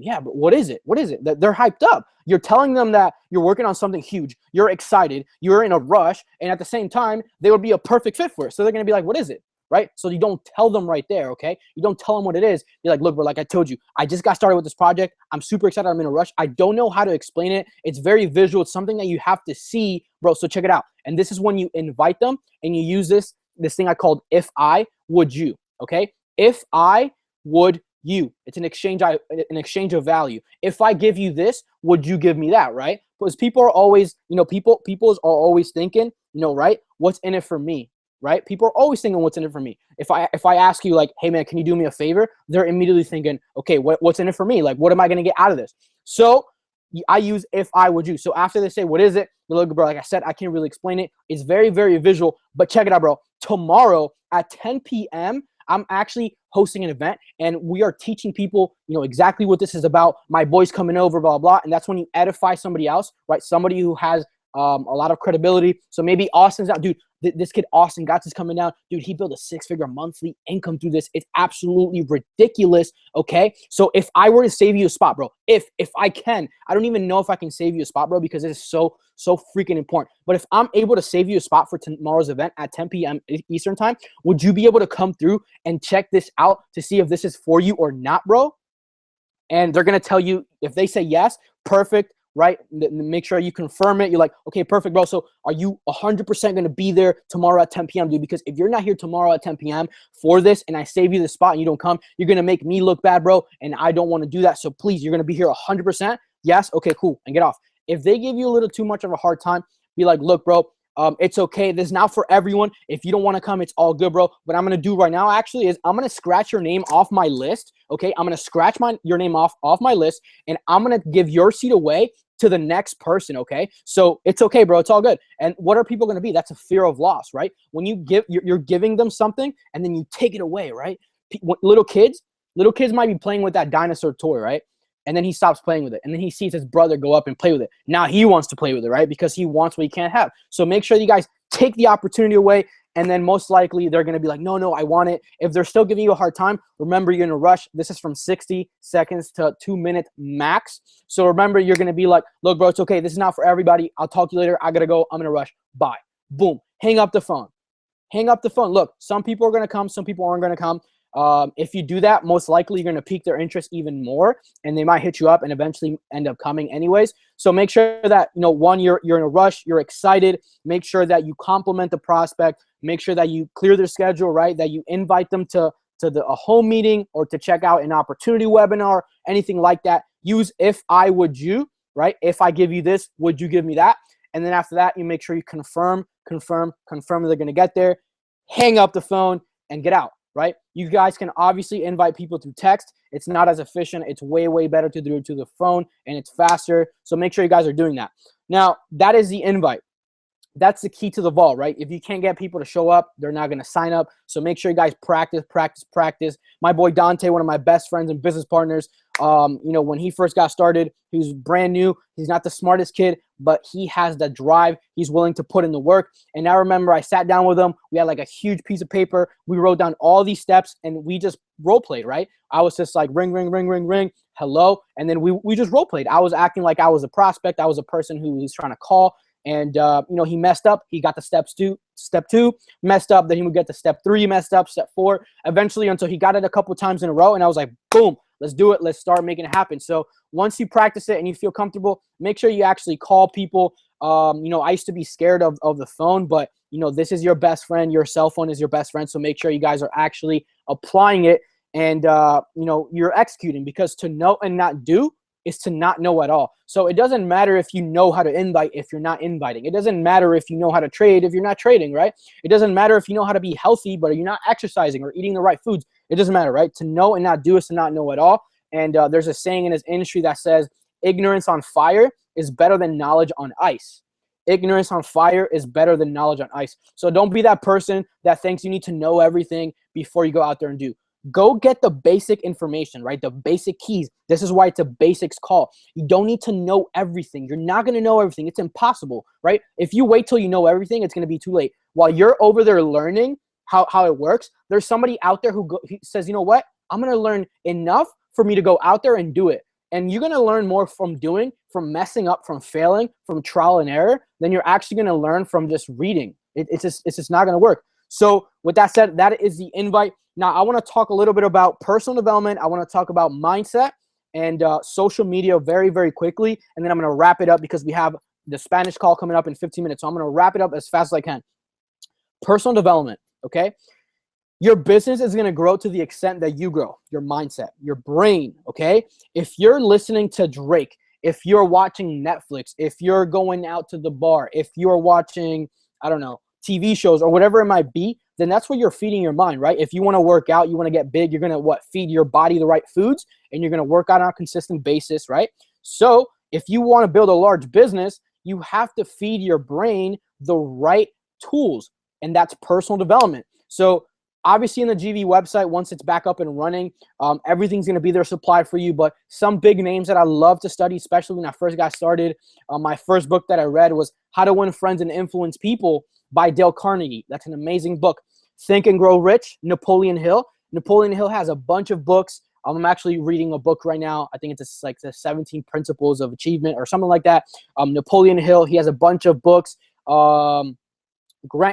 Yeah, but what is it? What is it? They're hyped up. You're telling them that you're working on something huge. You're excited. You're in a rush. And at the same time, they would be a perfect fit for it. So they're going to be like, what is it? Right? So you don't tell them right there, okay? You don't tell them what it is. You're like, look, bro, like I told you, I just got started with this project. I'm super excited. I'm in a rush. I don't know how to explain it. It's very visual. It's something that you have to see, bro. So check it out. And this is when you invite them and you use this thing I called if I would you, okay? If I would you. It's an exchange of value. If I give you this, would you give me that, right? Because people are always, people are always thinking, right? What's in it for me, right? People are always thinking what's in it for me. If I ask you like, hey man, can you do me a favor? They're immediately thinking, okay, what's in it for me? Like, what am I going to get out of this? So I use if I would you. So after they say, what is it? Look, bro, like I said, I can't really explain it. It's very, very visual, but check it out, bro. Tomorrow at 10 p.m., I'm actually hosting an event and we are teaching people, exactly what this is about. My boy's coming over, blah, blah. And that's when you edify somebody else, right? Somebody who has a lot of credibility. So maybe Austin's out. Dude, this kid, Austin Gotts, is coming down. Dude, he built a 6-figure monthly income through this. It's absolutely ridiculous, okay? So if I were to save you a spot, bro, if I can, I don't even know if I can save you a spot, bro, because it is so freaking important. But if I'm able to save you a spot for tomorrow's event at 10 p.m. Eastern time, would you be able to come through and check this out to see if this is for you or not, bro? And they're going to tell you, if they say yes, perfect, right? Make sure you confirm it. You're like, okay, perfect, bro. So are you 100% going to be there tomorrow at 10 p.m., dude? Because if you're not here tomorrow at 10 p.m. for this and I save you the spot and you don't come, you're going to make me look bad, bro. And I don't want to do that. So please, you're going to be here 100%. Yes. Okay, cool. And get off. If they give you a little too much of a hard time, be like, look, bro, it's okay. This is not for everyone. If you don't want to come, it's all good, bro. What I'm going to do right now actually is I'm going to scratch your name off my list, okay? I'm going to scratch your name off my list, and I'm going to give your seat away to the next person, okay? So it's okay, bro. It's all good. And what are people going to be? That's a fear of loss, right? When you give, you're giving them something, and then you take it away, right? Little kids might be playing with that dinosaur toy, right? And then he stops playing with it. And then he sees his brother go up and play with it. Now he wants to play with it, right? Because he wants what he can't have. So make sure you guys take the opportunity away. And then most likely they're going to be like, no, I want it. If they're still giving you a hard time, remember you're in a rush. This is from 60 seconds to 2 minutes max. So remember, you're going to be like, look, bro, it's okay. This is not for everybody. I'll talk to you later. I got to go. I'm in a rush. Bye. Boom. Hang up the phone. hang up the phone. Look, some people are going to come, some people aren't going to come. If you do that, most likely you're going to pique their interest even more, and they might hit you up and eventually end up coming anyways. So make sure that, one, you're in a rush, you're excited. Make sure that you compliment the prospect. Make sure that you clear their schedule, right? That you invite them to a home meeting or to check out an opportunity webinar, anything like that. Use if I, would you, right? If I give you this, would you give me that? And then after that, you make sure you confirm that they're going to get there, hang up the phone, and get out, right? You guys can obviously invite people through text. It's not as efficient. It's way, way better to do it to the phone, and it's faster. So make sure you guys are doing that. Now, that is the invite. That's the key to the vault, right? If you can't get people to show up, they're not going to sign up. So make sure you guys practice. My boy Dante, one of my best friends and business partners, when he first got started, he was brand new. He's not the smartest kid, but he has the drive. He's willing to put in the work. And I remember I sat down with him. We had like a huge piece of paper. We wrote down all these steps and we just role played, right? I was just like ring, ring, ring, ring, ring, hello. And then we just role played. I was acting like I was a prospect. I was a person who was trying to call. And, he messed up. He got the step two, messed up. Then he would get to step 3, messed up, step 4, eventually until he got it a couple times in a row. And I was like, boom, let's do it. Let's start making it happen. So once you practice it and you feel comfortable, make sure you actually call people. I used to be scared of the phone, but, this is your best friend. Your cell phone is your best friend. So make sure you guys are actually applying it and, you're executing, because to know and not do is to not know at all. So it doesn't matter if you know how to invite if you're not inviting. It doesn't matter if you know how to trade if you're not trading, right? It doesn't matter if you know how to be healthy but you're not exercising or eating the right foods. It doesn't matter, right? To know and not do is to not know at all. And there's a saying in this industry that says, ignorance on fire is better than knowledge on ice. Ignorance on fire is better than knowledge on ice. So don't be that person that thinks you need to know everything before you go out there and do. Go get the basic information, right? The basic keys. This is why it's a basics call. You don't need to know everything. You're not going to know everything. It's impossible, right? If you wait till you know everything, it's going to be too late. While you're over there learning how it works, there's somebody out there who says, you know what? I'm going to learn enough for me to go out there and do it. And you're going to learn more from doing, from messing up, from failing, from trial and error, than you're actually going to learn from just reading. It's just not going to work. So with that said, that is the invite. Now, I want to talk a little bit about personal development. I want to talk about mindset and social media very, very quickly. And then I'm going to wrap it up because we have the Spanish call coming up in 15 minutes. So I'm going to wrap it up as fast as I can. Personal development, okay? Your business is going to grow to the extent that you grow. Your mindset, your brain, okay? If you're listening to Drake, if you're watching Netflix, if you're going out to the bar, if you're watching, I don't know, TV shows or whatever it might be, then that's what you're feeding your mind, right? If you want to work out, you want to get big, you're going to feed your body the right foods, and you're going to work out on a consistent basis, right? So if you want to build a large business, you have to feed your brain the right tools, and that's personal development. So obviously in the GV website, once it's back up and running, everything's going to be there supplied for you. But some big names that I love to study, especially when I first got started, my first book that I read was How to Win Friends and Influence People by Dale Carnegie. That's an amazing book. Think and Grow Rich, Napoleon Hill. Napoleon Hill has a bunch of books. I'm actually reading a book right now. I think it's like the 17 Principles of Achievement or something like that. Napoleon Hill, he has a bunch of books. Grant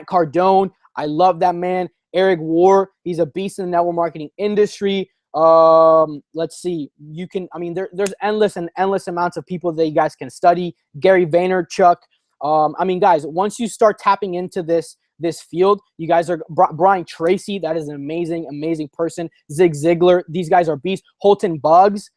Cardone, I love that man. Eric Ward, he's a beast in the network marketing industry. Let's see. There's endless amounts of people that you guys can study. Gary Vaynerchuk. Guys, once you start tapping into this field, you guys are Brian Tracy. That is an amazing person. Zig Ziglar. These guys are beasts. Holton Buggs.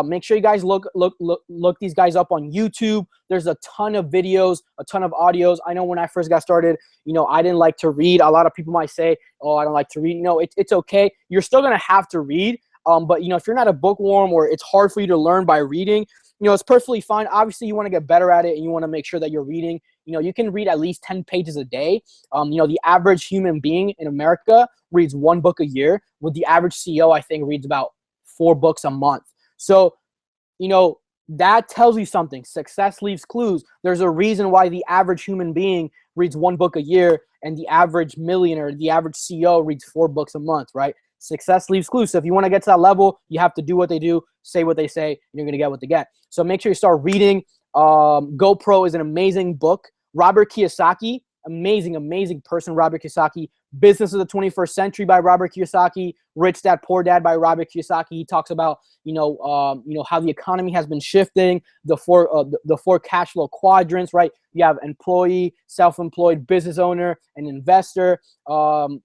Make sure you guys look these guys up on YouTube. There's a ton of videos, a ton of audios. I know when I first got started, I didn't like to read. A lot of people might say, oh, I don't like to read. No, it's okay. You're still going to have to read. But if you're not a bookworm or it's hard for you to learn by reading, it's perfectly fine. Obviously, you want to get better at it and you want to make sure that you're reading. You can read at least 10 pages a day. The average human being in America reads 1 book a year, with the average CEO, I think, reads about 4 books a month. So, that tells you something. Success leaves clues. There's a reason why the average human being reads 1 book a year and the average millionaire, the average CEO reads 4 books a month, right? Success leaves clues. So if you want to get to that level, you have to do what they do, say what they say, and you're going to get what they get. So make sure you start reading. GoPro is an amazing book. Robert Kiyosaki, amazing person. Robert Kiyosaki, Business of the 21st Century by Robert Kiyosaki, Rich Dad Poor Dad by Robert Kiyosaki. He talks about, how the economy has been shifting, the four cash flow quadrants, right? You have employee, self-employed, business owner, and investor. Some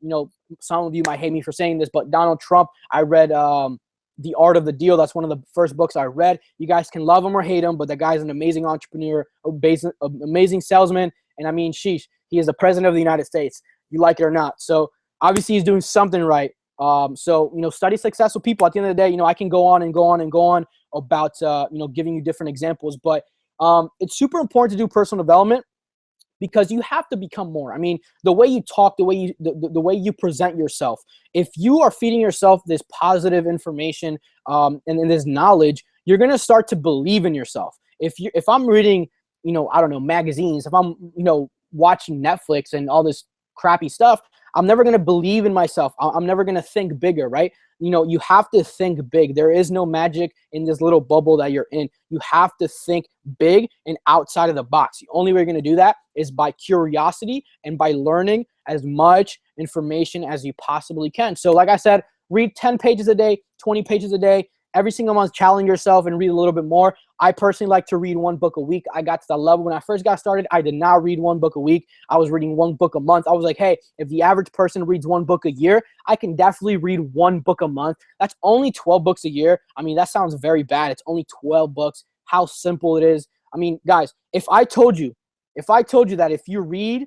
of you might hate me for saying this, but Donald Trump, I read The Art of the Deal. That's one of the first books I read. You guys can love him or hate him, but the guy's an amazing entrepreneur, amazing salesman. And I mean, sheesh, he is the president of the United States. You like it or not. So obviously he's doing something right. Study successful people. At the end of the day, I can go on and go on and go on about, giving you different examples, but it's super important to do personal development because you have to become more. I mean, the way you talk, the way you present yourself, if you are feeding yourself this positive information and this knowledge, you're going to start to believe in yourself. If I'm reading, magazines, if I'm, watching Netflix and all this crappy stuff, I'm never going to believe in myself. I'm never going to think bigger, right? You have to think big. There is no magic in this little bubble that you're in. You have to think big and outside of the box. The only way you're going to do that is by curiosity and by learning as much information as you possibly can. So like I said, read 10 pages a day, 20 pages a day. Every single month, challenge yourself and read a little bit more. I personally like to read one book a week. I got to that level. When I first got started, I did not read one book a week. I was reading one book a month. I was like, hey, if the average person reads one book a year, I can definitely read one book a month. That's only 12 books a year. I mean, that sounds very bad. It's only 12 books. How simple it is. I mean, guys, if I told you that if you read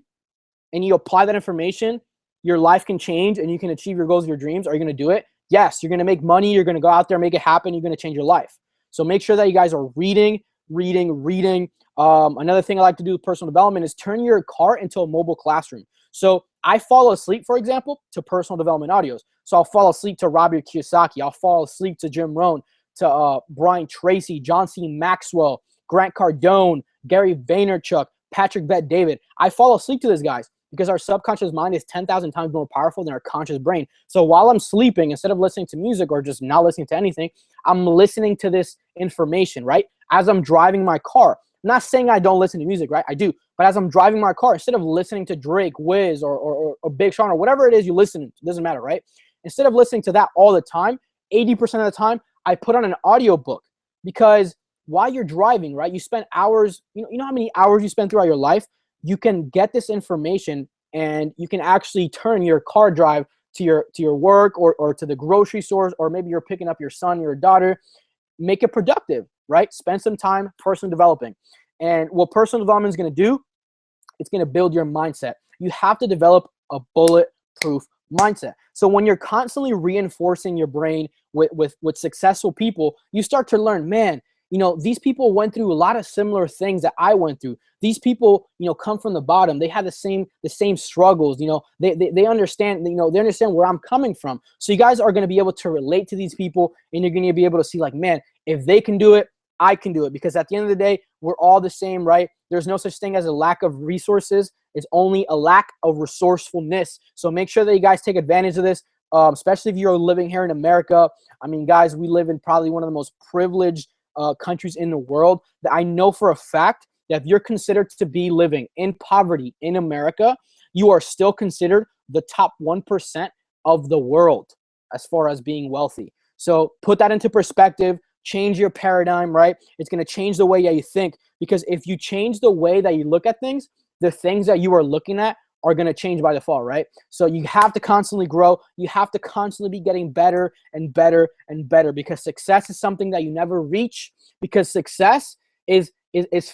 and you apply that information, your life can change and you can achieve your goals, your dreams, are you going to do it? Yes, you're going to make money. You're going to go out there, make it happen. You're going to change your life. So make sure that you guys are reading. Another thing I like to do with personal development is turn your car into a mobile classroom. So I fall asleep, for example, to personal development audios. So I'll fall asleep to Robert Kiyosaki. I'll fall asleep to Jim Rohn, to Brian Tracy, John C. Maxwell, Grant Cardone, Gary Vaynerchuk, Patrick Bet-David. I fall asleep to these guys because our subconscious mind is 10,000 times more powerful than our conscious brain. So while I'm sleeping, instead of listening to music or just not listening to anything, I'm listening to this information, right? As I'm driving my car. I'm not saying I don't listen to music, right? I do. But as I'm driving my car, instead of listening to Drake, Wiz, or Big Sean, or whatever it is you listen to, it doesn't matter, right? Instead of listening to that all the time, 80% of the time, I put on an audiobook because while you're driving, right, you spend hours, you know how many hours you spend throughout your life? You can get this information and you can actually turn your car drive to your work or to the grocery stores, or maybe you're picking up your son, your daughter. Make it productive, right? Spend some time personal developing. And what personal development is going to do, it's going to build your mindset. You have to develop a bulletproof mindset. So when you're constantly reinforcing your brain with successful people, you start to learn, man, these people went through a lot of similar things that I went through. These people, come from the bottom. They have the same struggles. They understand, they understand where I'm coming from. So you guys are going to be able to relate to these people, and you're going to be able to see like, man, if they can do it, I can do it. Because at the end of the day, we're all the same, right? There's no such thing as a lack of resources. It's only a lack of resourcefulness. So make sure that you guys take advantage of this, especially if you're living here in America. I mean, guys, we live in probably one of the most privileged countries in the world. That I know for a fact that if you're considered to be living in poverty in America, you are still considered the top 1% of the world as far as being wealthy. So put that into perspective, change your paradigm, right? It's going to change the way that you think, because if you change the way that you look at things, the things that you are looking at are going to change by default, right? So you have to constantly grow. You have to constantly be getting better and better and better, because success is something that you never reach, because success is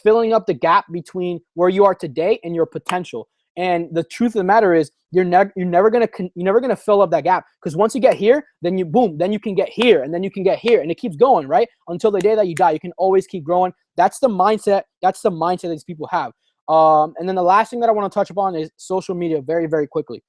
filling up the gap between where you are today and your potential. And the truth of the matter is you're never gonna fill up that gap, because once you get here, then you can get here, and then you can get here, and it keeps going, right? Until the day that you die, you can always keep growing. That's the mindset. That's the mindset that these people have. And then the last thing that I want to touch upon is social media very, very quickly.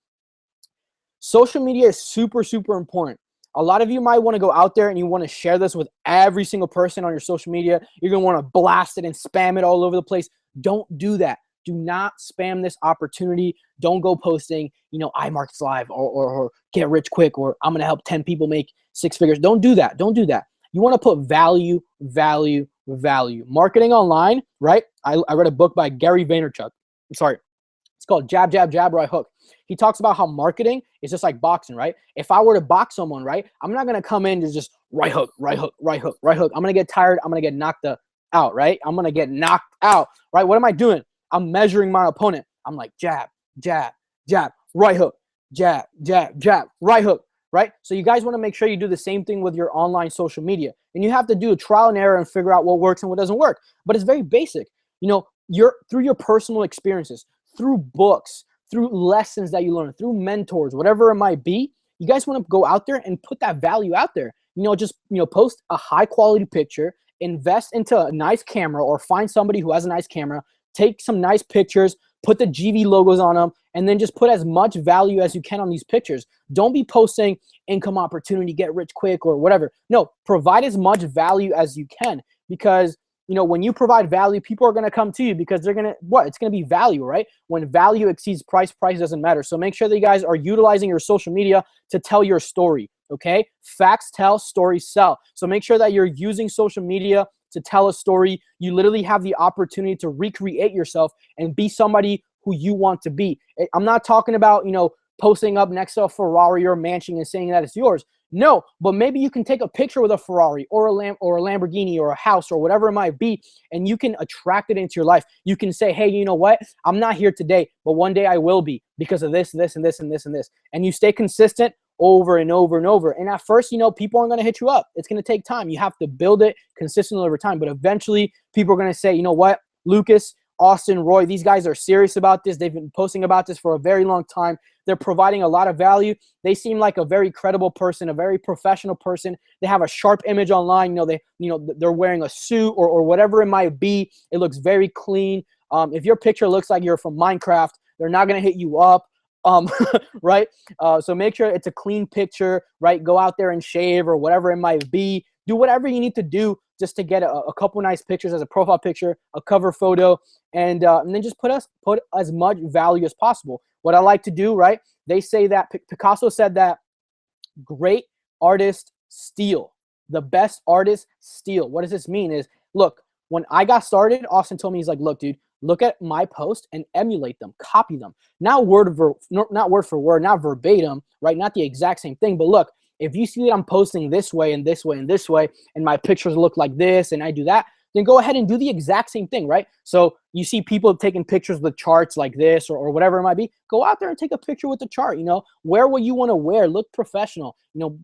Social media is super, super important. A lot of you might want to go out there and you want to share this with every single person on your social media. You're going to want to blast it and spam it all over the place. Don't do that. Do not spam this opportunity. Don't go posting, iMarkets Live or get rich quick, or I'm going to help 10 people make 6 figures. Don't do that. Don't do that. You want to put value. Marketing online, right? I read a book by Gary Vaynerchuk. I'm sorry. It's called Jab, Jab, Jab, Right Hook. He talks about how marketing is just like boxing, right? If I were to box someone, right, I'm not going to come in to just right hook, right hook, right hook, right hook. I'm going to get tired. I'm going to get knocked out, right? I'm going to get knocked out, right? What am I doing? I'm measuring my opponent. I'm like jab, jab, jab, right hook, jab, jab, jab, right hook, right? So you guys want to make sure you do the same thing with your online social media. And you have to do a trial and error and figure out what works and what doesn't work. But it's very basic. You know, through your personal experiences, through books, through lessons that you learn, through mentors, whatever it might be, you guys want to go out there and put that value out there. You know, just, you know, post a high quality picture, invest into a nice camera or find somebody who has a nice camera, take some nice pictures, put the GV logos on them, and then just put as much value as you can on these pictures. Don't be posting income opportunity, get rich quick or whatever. No, provide as much value as you can, because you know, when you provide value, people are going to come to you because they're going to, it's going to be value, right? When value exceeds price, price doesn't matter. So make sure that you guys are utilizing your social media to tell your story, okay? Facts tell, stories sell. So make sure that you're using social media to tell a story. You literally have the opportunity to recreate yourself and be somebody who you want to be. I'm not talking about, you know, posting up next to a Ferrari or a mansion and saying that it's yours. No, but maybe you can take a picture with a Ferrari or a Lamborghini or a house or whatever it might be, and you can attract it into your life. You can say, hey, you know what? I'm not here today, but one day I will be because of this, this, and this, and this, and this. And you stay consistent over and over and over. And at first, you know, people aren't going to hit you up. It's going to take time. You have to build it consistently over time. But eventually, people are going to say, you know what, Lucas, Austin, Roy, these guys are serious about this. They've been posting about this for a very long time. They're providing a lot of value. They seem like a very credible person, a very professional person. They have a sharp image online. They're wearing a suit or whatever it might be. It looks very clean. If your picture looks like you're from Minecraft, they're not going to hit you up. Right? So make sure it's a clean picture, right? Go out there and shave or whatever it might be. Do whatever you need to do just to get a couple nice pictures as a profile picture, a cover photo, and then just put as much value as possible. What I like to do, right? They say that Picasso said that great artists steal. The best artists steal. What does this mean? Is, look, when I got started, Austin told me, he's like, look, dude, look at my post and emulate them, copy them. Not word for word, not verbatim, right? Not the exact same thing, but look, if you see that I'm posting this way and this way and this way, and my pictures look like this and I do that, then go ahead and do the exact same thing, right? So you see people taking pictures with charts like this or whatever it might be. Go out there and take a picture with the chart, you know. Wear what you want to wear. Look professional. You know,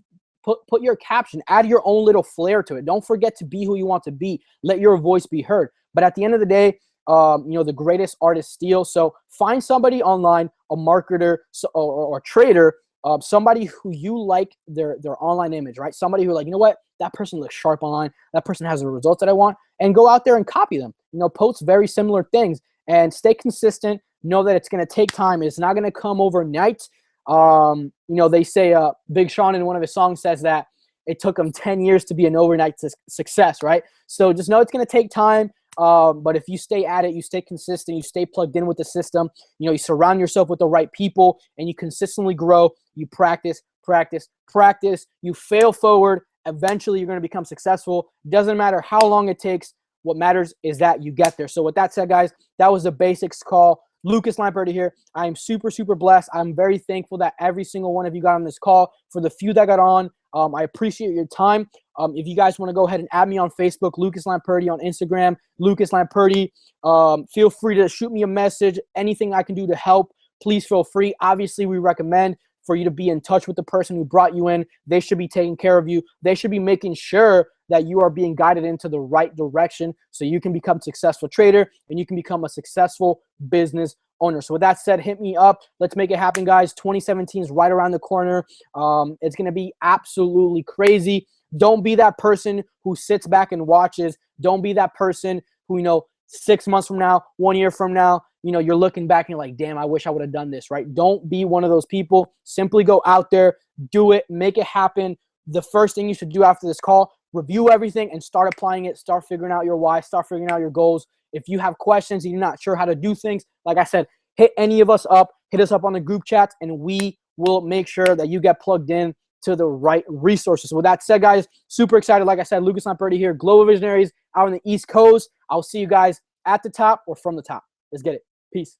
put your caption. Add your own little flair to it. Don't forget to be who you want to be. Let your voice be heard. But at the end of the day, you know, the greatest artists steal. So find somebody online, a marketer or trader, somebody who you like their online image, right? Somebody who, like, you know what, that person looks sharp online. That person has the results that I want, and go out there and copy them. You know, post very similar things and stay consistent. Know that it's going to take time. It's not going to come overnight. You know, they say Big Sean in one of his songs says that it took him 10 years to be an overnight success, right? So just know it's going to take time. But if you stay at it, you stay consistent, you stay plugged in with the system, you know, you surround yourself with the right people, and you consistently grow, you practice, you fail forward, eventually you're going to become successful. Doesn't matter how long it takes. What matters is that you get there. So with that said, guys, that was the basics call. Lucas Lampertti here. I am super, super blessed. I'm very thankful that every single one of you got on this call. For the few that got on, I appreciate your time. If you guys want to go ahead and add me on Facebook, Lucas Lampertti, on Instagram, Lucas Lampertti, feel free to shoot me a message. Anything I can do to help, please feel free. Obviously, we recommend for you to be in touch with the person who brought you in. They should be taking care of you. They should be making sure that you are being guided into the right direction so you can become a successful trader and you can become a successful business owner. So with that said, hit me up. Let's make it happen, guys. 2017 is right around the corner. It's going to be absolutely crazy. Don't be that person who sits back and watches. Don't be that person who, you know, 6 months from now, 1 year from now, you know, you're looking back and you're like, damn, I wish I would have done this, right? Don't be one of those people. Simply go out there, do it, make it happen. The first thing you should do after this call, review everything and start applying it. Start figuring out your why. Start figuring out your goals. If you have questions and you're not sure how to do things, like I said, hit any of us up. Hit us up on the group chats, and we will make sure that you get plugged in to the right resources. So with that said, guys, super excited. Like I said, Lucas Lampertti here, Global Visionaries out on the East Coast. I'll see you guys at the top or from the top. Let's get it. Peace.